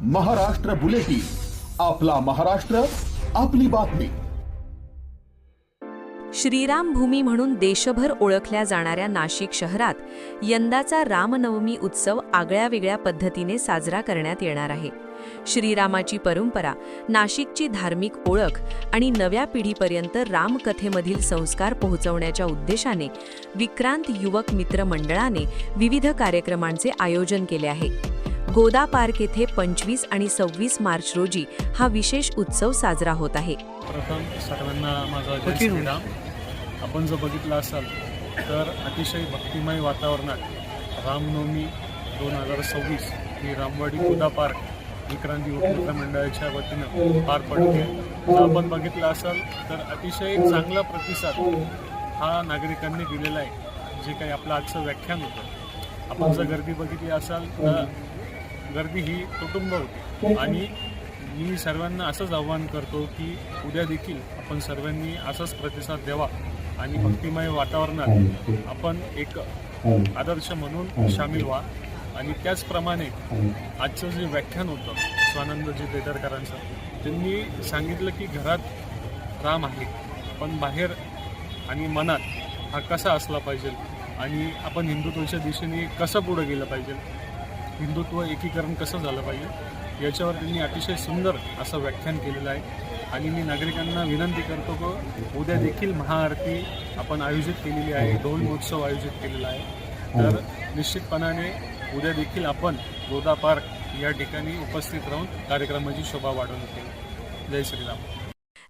Maharashtra bulletin, आपला महाराष्ट्र, आपली बातमी. श्रीराम भूमी म्हणून देशभर ओळखल्या जाणाऱ्या नाशिक शहरात यंदाचा रामनवमी उत्सव आगळ्यावेगळ्या पद्धतीने साजरा करण्यात येणार आहे. श्रीरामाची परंपरा, नाशिकची धार्मिक ओळख आणि नव्या पिढीपर्यंत रामकथेमधील संस्कार पोहोचवण्याच्या उद्देशाने विक्रांत युवक मित्र मंडळाने विविध कार्यक्रमांचे आयोजन केले आहे. गोदा पार्क येथे 25 आणि 26 मार्च रोजी हा विशेष उत्सव साजरा होत आहे. प्रथम सर्वांना माझा जय श्रीराम. आपण जर बघितलं असाल तर अतिशय भक्तिमय वातावरणात रामनवमी 2026 ही रामवाडी गोदा पार्क विक्रांत युवक मित्र मंडळाच्या वतीनं पार पडते. जर आपण बघितलं असाल तर अतिशय चांगला प्रतिसाद हा नागरिकांनी दिलेला आहे. जे काही आपलं आजचं व्याख्यान होतं, आपण जर गर्दी बघितली असाल तर गर्दी ही कुटुंब होती. आणि मी सर्वांना असंच आवाहन करतो की उद्या देखील आपण सर्वांनी असाच प्रतिसाद द्यावा आणि भक्तिमय वातावरणात आपण एक आदर्श म्हणून सामील व्हा. आणि त्याचप्रमाणे आजचं जे व्याख्यान होतं स्वानंदजी पेटरकरांचं, त्यांनी सांगितलं की घरात राम आहे पण बाहेर आणि मनात हा कसा असला पाहिजे आणि आपण हिंदुत्वाच्या दिशेने कसं पुढं गेलं पाहिजे, हिंदुत्व एकीकरण कसं झालं पाहिजे, याच्यावर त्यांनी अतिशय सुंदर असं व्याख्यान केलेलं आहे. आणि मी नागरिकांना विनंती करतो की उद्या देखील महाआरती आपण आयोजित केलेली आहे, ढोल महोत्सव आयोजित केलेला आहे. तर निश्चितपणाने उद्या देखील आपण गोदा पार्क या ठिकाणी उपस्थित राहून कार्यक्रमाची शोभा वाढवण्यात येईल. जय श्रीराम.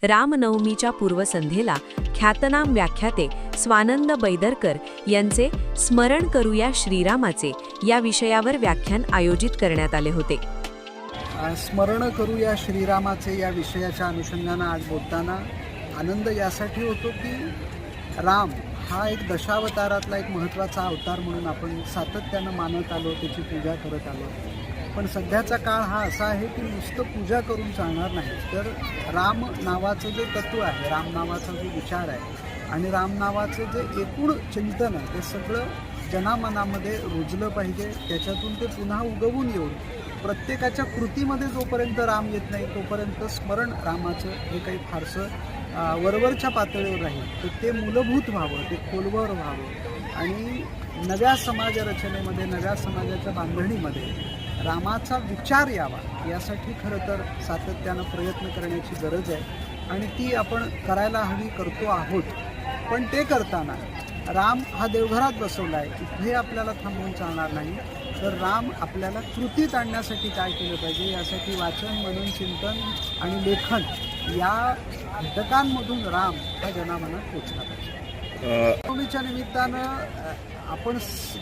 रामनवमीच्या पूर्वसंध्येला ख्यातनाम व्याख्याते स्वानंद बैदरकर यांचे स्मरण करूया श्रीरामाचे या विषयावर व्याख्यान आयोजित करण्यात आले होते. स्मरण करूया श्रीरामाचे या विषयाच्या अनुषंगानं आज बोलताना आनंद यासाठी होतो की राम हा एक दशावतारातला एक महत्त्वाचा अवतार म्हणून आपण सातत्यानं मानत आलो, त्याची पूजा करत आलो. पण सध्याचा काळ हा असा आहे की नुसतं पूजा करून चालणार नाही, तर राम नावाचं जे तत्त्व आहे, राम नावाचा जो विचार आहे आणि राम नावाचं जे एकूण चिंतन आहे ते सगळं जनामनामध्ये रुजलं पाहिजे. त्याच्यातून ते पुन्हा उगवून येऊन प्रत्येकाच्या कृतीमध्ये जोपर्यंत राम येत नाही तोपर्यंत स्मरण रामाचं हे काही फारसं वरवरच्या पातळीवर राहील. तर ते मूलभूत व्हावं, ते खोलवर व्हावं आणि नव्या समाजरचनेमध्ये, नव्या समाजाच्या बांधणीमध्ये रामाचा विचार यावा, यासाठी खरं तर सातत्यानं प्रयत्न करण्याची गरज आहे आणि ती आपण करायला हवी, करतो आहोत. पण ते करताना राम हा देवघरात बसवला आहे, इथे आपल्याला थांबवून चालणार नाही. तर राम आपल्याला कृतीत आणण्यासाठी काय केलं पाहिजे, यासाठी वाचन, मनन, चिंतन आणि लेखन या घटकांमधून राम हा जनामनात पोचला पाहिजे. नवमीच्या निमित्तानं आपण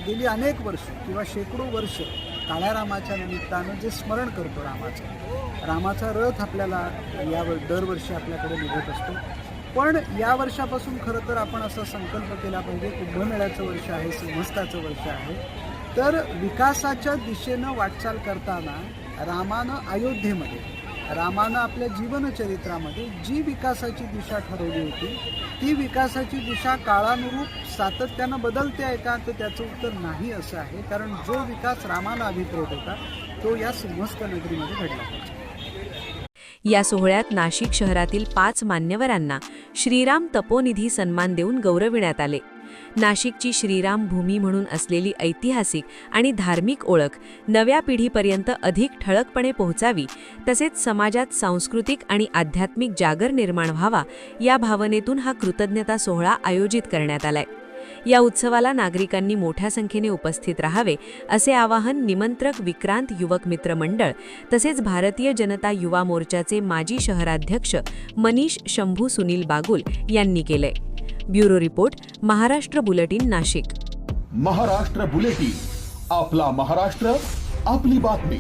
गेली अनेक वर्ष किंवा शेकडो वर्ष काळ्या रामाच्या निमित्तानं जे स्मरण करतो रामाचा रथ आपल्याला दरवर्षी आपल्याकडे निघत असतो. पण या वर्षापासून खरं तर आपण असा संकल्प केला पाहिजे, कुंभमेळ्याचं वर्ष आहे, सिंहस्थाचं वर्ष आहे. तर विकासाच्या दिशेनं वाटचाल करताना रामानं अयोध्येमध्ये, रामानं आपल्या जीवनचरित्रामध्ये जी विकासाची दिशा ठरवली होती ती विकासाची दिशा काळानुरूप सातत्यानं बदलते आहे का, तर त्याचं उत्तर नाही असं आहे. कारण जो विकास रामानं अभिप्रेत होता तो या सिंहस्थ नगरीमध्ये घडला पाहिजे. या सोहळ्यात नाशिक शहरातील 5 मान्यवरांना श्रीराम तपोनिधी सन्मान देऊन गौरविण्यात आले. नाशिकची श्रीराम भूमी म्हणून असलेली ऐतिहासिक आणि धार्मिक ओळख नव्या पिढीपर्यंत अधिक ठळकपणे पोहोचावी, तसेच समाजात सांस्कृतिक आणि आध्यात्मिक जागर निर्माण व्हावा, या भावनेतून हा कृतज्ञता सोहळा आयोजित करण्यात आलाय. या उत्सवाला नागरिकांनी मोठ्या संख्येने उपस्थित राहावे असे आवाहन निमंत्रक विक्रांत युवक मित्र मंडळ तसेच भारतीय जनता युवा मोर्चाचे माजी शहराध्यक्ष मनीष शंभू सुनील बागुल यांनी केले. Bureau report, Maharashtra bulletin, Nashik. Maharashtra bulletin, आपला महाराष्ट्र, आपली बातमी.